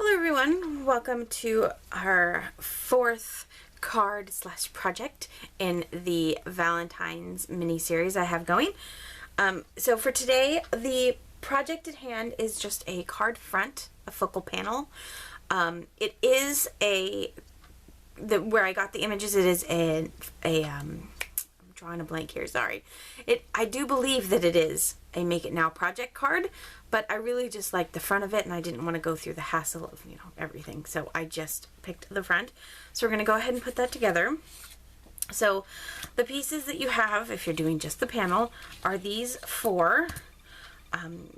Hello everyone, welcome to our fourth card slash project in the Valentine's mini series I have going. So for today, the project at hand is just a card front, a focal panel. It is where I got the images, it is I'm drawing a blank here, sorry. I do believe that it is a Make It Now project card, but I really just liked the front of it and I didn't want to go through the hassle of, everything. So I just picked the front. So we're going to go ahead and put that together. So the pieces that you have, if you're doing just the panel, are these four.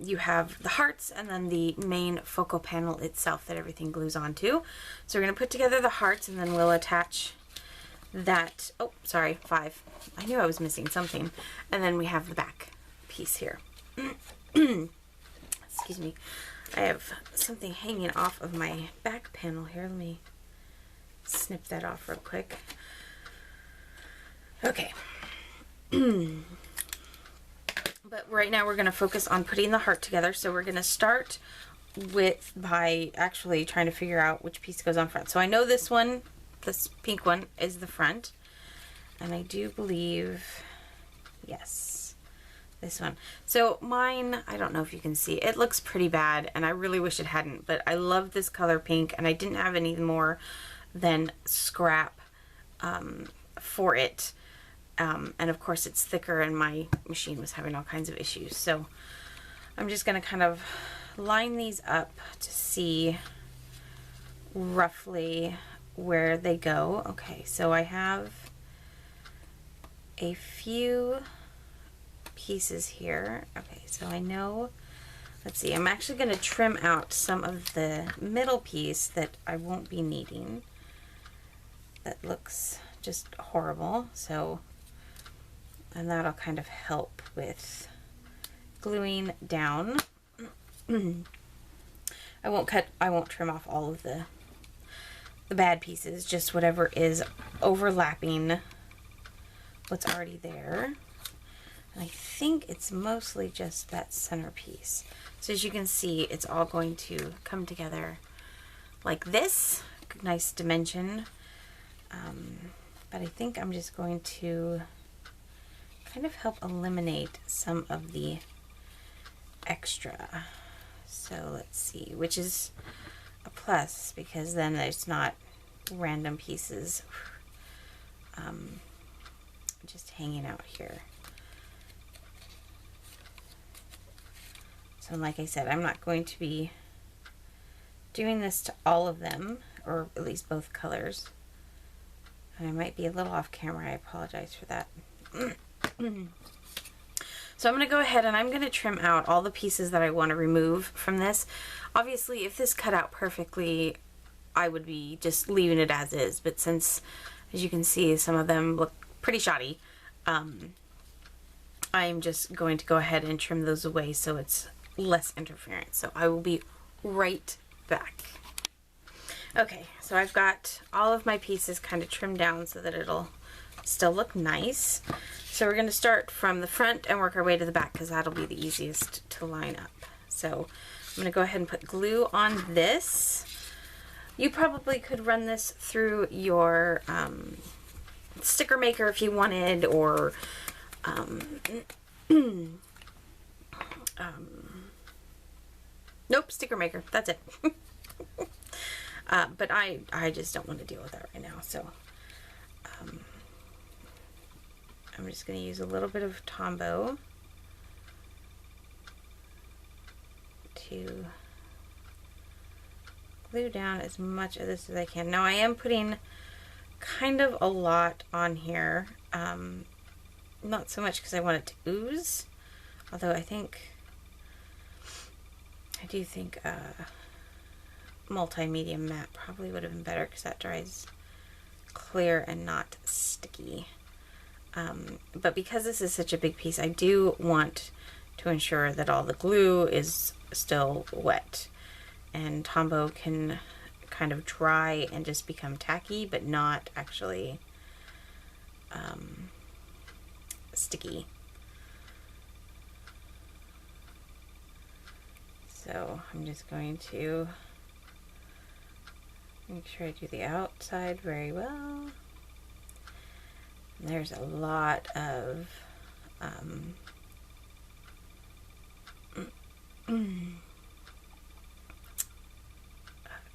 You have the hearts and then the main focal panel itself that everything glues onto. So we're going to put together the hearts and then we'll attach that, oh, sorry, 5. I knew I was missing something. And then we have the back piece here. Excuse me. I have something hanging off of my back panel here. Let me snip that off real quick. Okay. But right now we're going to focus on putting the heart together. So we're going to start by actually trying to figure out which piece goes on front. So I know this one, this pink one, is the front. And I do believe, yes, this one. So mine, I don't know if you can see, it looks pretty bad and I really wish it hadn't, but I love this color pink and I didn't have any more than scrap for it. And of course it's thicker and my machine was having all kinds of issues. So I'm just going to kind of line these up to see roughly where they go. Okay, so I have a few pieces here. Okay, so I know, let's see, I'm actually going to trim out some of the middle piece that I won't be needing. That looks just horrible. So, and that'll kind of help with gluing down. I won't trim off all of the bad pieces, just whatever is overlapping what's already there. And I think it's mostly just that center piece. So as you can see, it's all going to come together like this. Nice dimension. But I think I'm just going to kind of help eliminate some of the extra. So let's see, which is a plus because then there's not random pieces just hanging out here. So like I said, I'm not going to be doing this to all of them, or at least both colors. And I might be a little off camera, I apologize for that. So I'm going to go ahead and I'm going to trim out all the pieces that I want to remove from this. Obviously, if this cut out perfectly, I would be just leaving it as is. But since, as you can see, some of them look pretty shoddy, I'm just going to go ahead and trim those away so it's less interference. So I will be right back. Okay, so I've got all of my pieces kind of trimmed down so that it'll still look nice. So we're going to start from the front and work our way to the back because that'll be the easiest to line up. So I'm going to go ahead and put glue on this. You probably could run this through your sticker maker if you wanted, or nope, sticker maker, that's it. But I just don't want to deal with that right now, so I'm just going to use a little bit of Tombow to glue down as much of this as I can. Now I am putting kind of a lot on here, not so much because I want it to ooze, although I do think multi-medium matte probably would have been better because that dries clear and not sticky. But because this is such a big piece, I do want to ensure that all the glue is still wet. And Tombow can kind of dry and just become tacky, but not actually sticky. So I'm just going to Make sure I do the outside very well. There's a lot of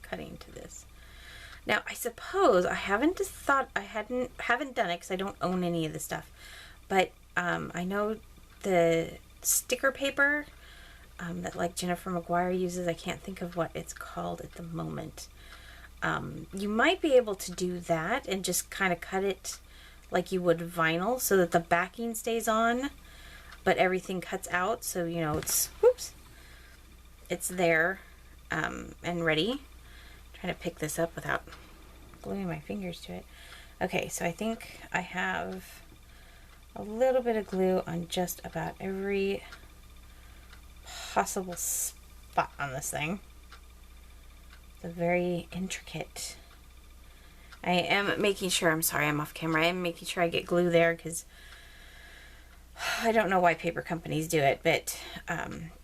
cutting to this. Now, I suppose I haven't done it because I don't own any of the stuff, but I know the sticker paper that like Jennifer McGuire uses. I can't think of what it's called at the moment. You might be able to do that and just kind of cut it like you would vinyl so that the backing stays on, but everything cuts out, so you know it's, whoops, it's there and ready. I'm trying to pick this up without gluing my fingers to it. Okay, so I think I have a little bit of glue on just about every possible spot on this thing. It's a very intricate. I am making sure, I'm sorry I'm off camera, I am making sure I get glue there because I don't know why paper companies do it, but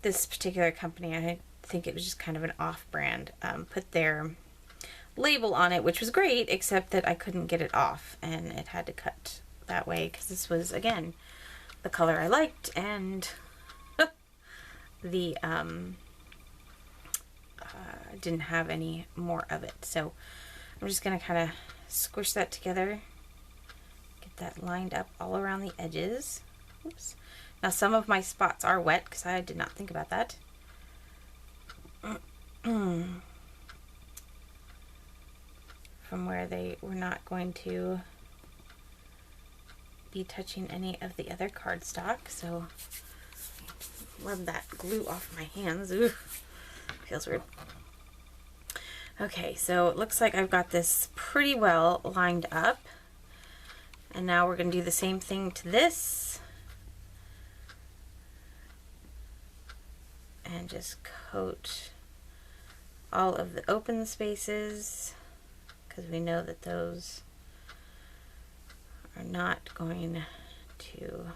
this particular company, I think it was just kind of an off-brand, put their label on it, which was great, except that I couldn't get it off and it had to cut that way because this was, again, the color I liked, and the didn't have any more of it. So I'm just gonna kind of squish that together, get that lined up all around the edges. Oops. Now some of my spots are wet because I did not think about that. From where they were not going to be touching any of the other cardstock, so rub that glue off my hands. Ooh, feels weird. Okay, so it looks like I've got this pretty well lined up, and now we're going to do the same thing to this and just coat all of the open spaces, because we know that those are not going to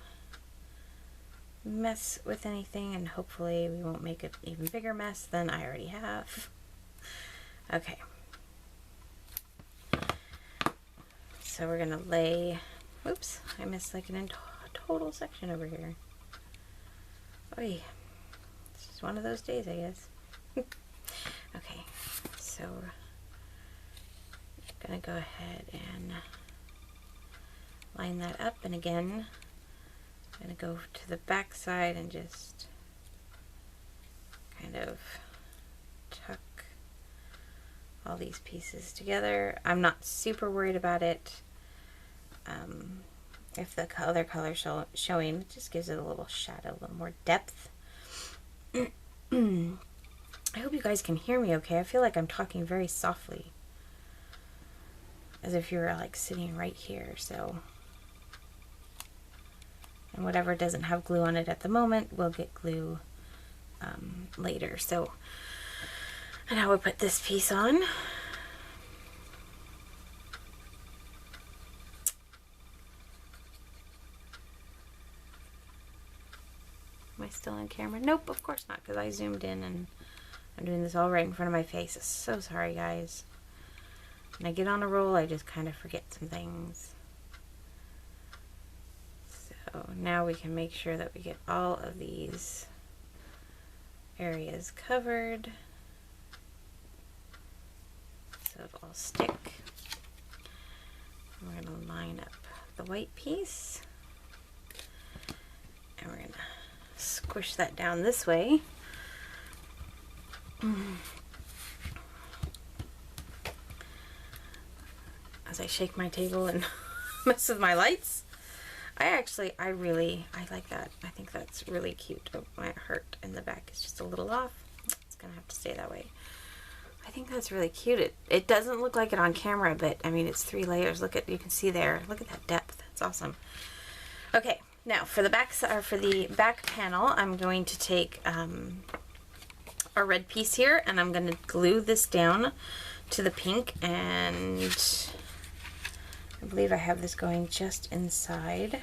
mess with anything, and hopefully we won't make an even bigger mess than I already have. Okay, so we're gonna lay, whoops, I missed like a total section over here. Oy, this is one of those days, I guess. Okay, so we're gonna go ahead and line that up, and again I'm gonna go to the back side and just kind of tuck all these pieces together. I'm not super worried about it. If the other color showing, it just gives it a little shadow, a little more depth. I hope you guys can hear me okay. I feel like I'm talking very softly, as if you were like sitting right here. So, and whatever doesn't have glue on it at the moment will get glue later. So, and now we'll put this piece on. Am I still on camera? Nope, of course not, because I zoomed in and I'm doing this all right in front of my face. So sorry, guys. When I get on a roll, I just kind of forget some things. So now we can make sure that we get all of these areas covered, so it'll all stick. We're going to line up the white piece, and we're going to squish that down this way. As I shake my table and mess with my lights. I like that. I think that's really cute. Oh, my heart in the back is just a little off. It's gonna have to stay that way. I think that's really cute. It doesn't look like it on camera, but I mean, it's 3 layers. Look at, you can see there. Look at that depth. That's awesome. Okay, now for the back panel, I'm going to take a red piece here, and I'm going to glue this down to the pink, and I believe I have this going just inside.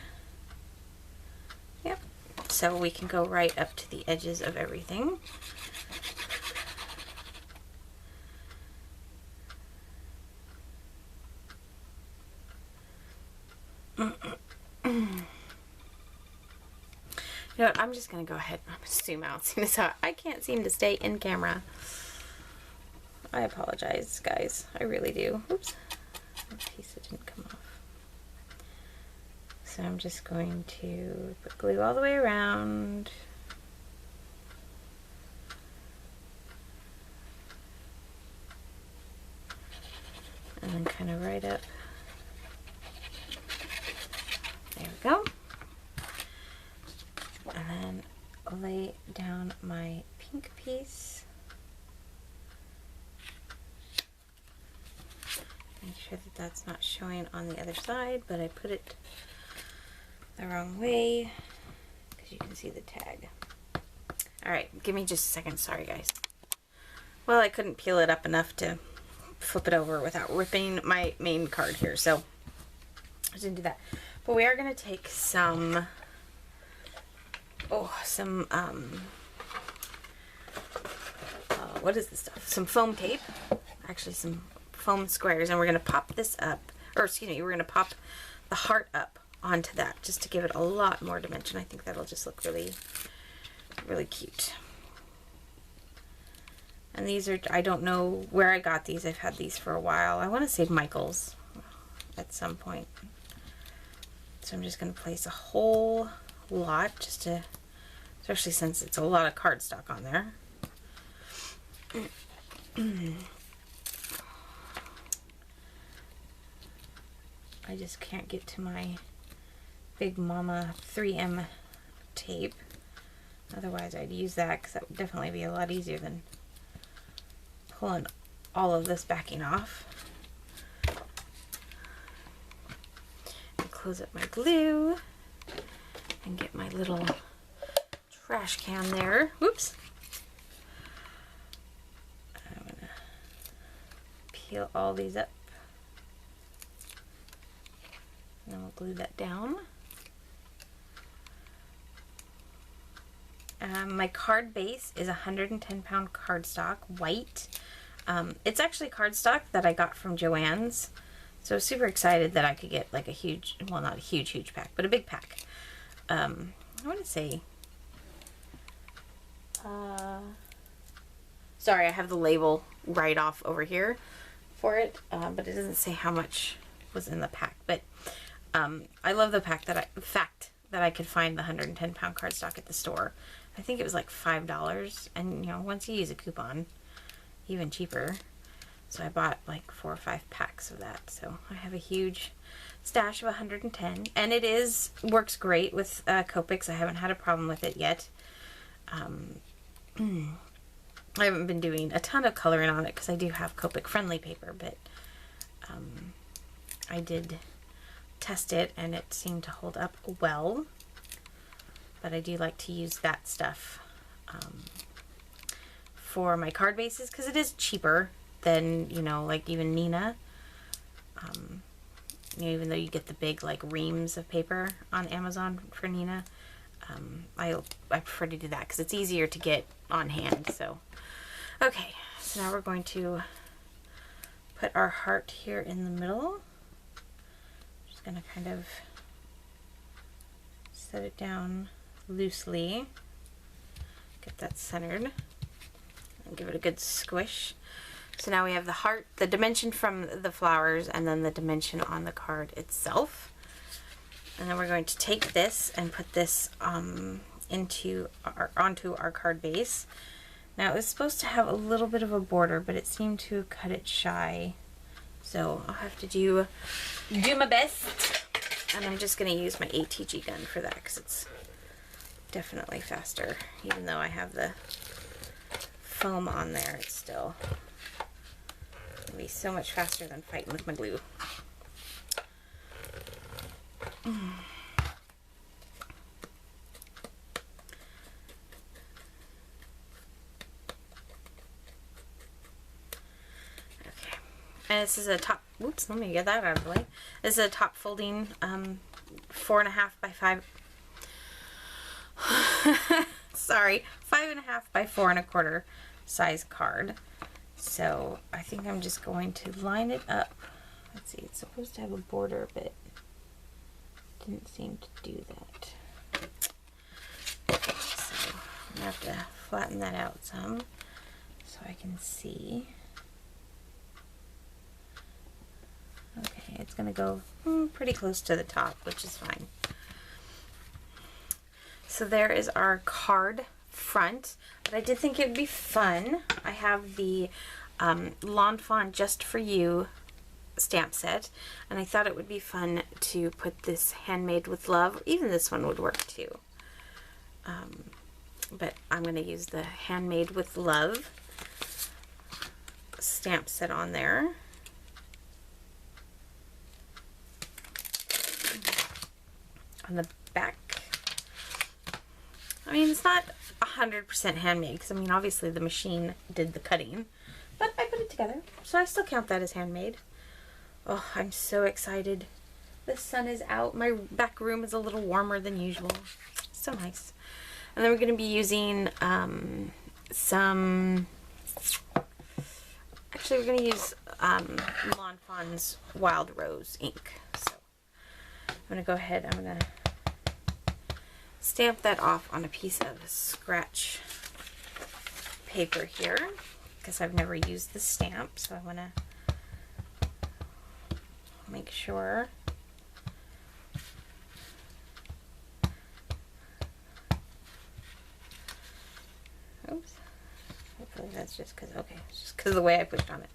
Yep. So we can go right up to the edges of everything. You know what, I'm just going to go ahead and zoom out, seeing as how I can't seem to stay in camera. I apologize, guys. I really do. Oops. That piece that didn't come off. So I'm just going to put glue all the way around. And then kind of right up. There we go. And then lay down my pink piece. Make sure that that's not showing on the other side, but I put it the wrong way because you can see the tag. Alright, give me just a second. Sorry, guys. Well, I couldn't peel it up enough to flip it over without ripping my main card here, so I didn't do that. But we are going to take some what is this stuff? Some foam tape. Actually, some foam squares, and we're going to pop this up, or excuse me, we're going to pop the heart up onto that just to give it a lot more dimension. I think that'll just look really, really cute. And these are, I don't know where I got these. I've had these for a while. I want to say Michael's at some point. So I'm just going to place a whole lot just to, especially since it's a lot of cardstock on there. I just can't get to my Big Mama 3M tape. Otherwise I'd use that because that would definitely be a lot easier than pulling all of this backing off. And close up my glue and get my little trash can there. Whoops. I'm gonna peel all these up. And then we'll glue that down. My card base is 110-pound cardstock, white. It's actually cardstock that I got from Joann's. So I was super excited that I could get like a huge, well, not a huge pack, but a big pack. I want to say, sorry, I have the label right off over here for it, but it doesn't say how much was in the pack. But I love the fact that I could find the 110-pound cardstock at the store. I think it was like $5, and you know, once you use a coupon, even cheaper. So I bought like 4 or 5 packs of that. So I have a huge stash of 110, and it works great with Copics. I haven't had a problem with it yet. I haven't been doing a ton of coloring on it because I do have Copic friendly paper, but I did test it and it seemed to hold up well. But I do like to use that stuff for my card bases because it is cheaper than, you know, like even Nina. You know, even though you get the big like reams of paper on Amazon for Nina, I prefer to do that because it's easier to get on hand. So, okay, so now we're going to put our heart here in the middle. Just gonna kind of set it down loosely, get that centered, and give it a good squish. So now we have the heart, the dimension from the flowers, and then the dimension on the card itself. And then we're going to take this and put this onto our card base. Now it was supposed to have a little bit of a border, but it seemed to cut it shy. So I'll have to do my best. And I'm just going to use my ATG gun for that because it's definitely faster. Even though I have the foam on there, it's still going to be so much faster than fighting with my glue. Okay. And this is a top, whoops, let me get that out of the way. This is a top folding 4.5 by 5 sorry, 5.5 by 4.25 size card. So I think I'm just going to line it up. Let's see, it's supposed to have a border, but didn't seem to do that. Okay, so I'm gonna have to flatten that out some so I can see. Okay, it's gonna go pretty close to the top, which is fine. So there is our card front, but I did think it would be fun. I have the Lawn Fawn Just For You stamp set, and I thought it would be fun to put this Handmade with Love. Even this one would work too. But I'm going to use the Handmade with Love stamp set on there. On the back, I mean, it's not 100% handmade because, I mean, obviously the machine did the cutting, but I put it together, so I still count that as handmade. Oh, I'm so excited. The sun is out. My back room is a little warmer than usual. So nice. And then we're going to be using some... Actually, we're going to use Lawn Fawn's Wild Rose ink. So I'm going to go ahead. I'm going to stamp that off on a piece of scratch paper here because I've never used the stamp. So I want to make sure. Oops. Hopefully that's just because, okay, it's just because of the way I pushed on it.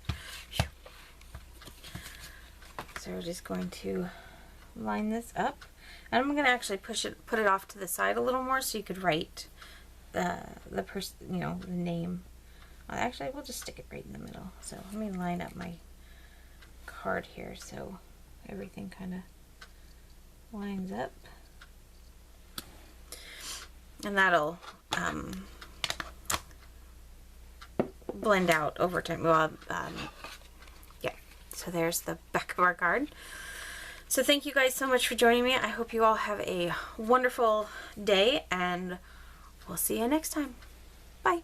So we're just going to line this up. And I'm going to actually put it off to the side a little more so you could write the person, you know, the name. Actually, we'll just stick it right in the middle. So let me line up my card here so everything kind of lines up, and that'll blend out over time. Well, yeah, so there's the back of our card. So thank you guys so much for joining me. I hope you all have a wonderful day, and we'll see you next time. Bye.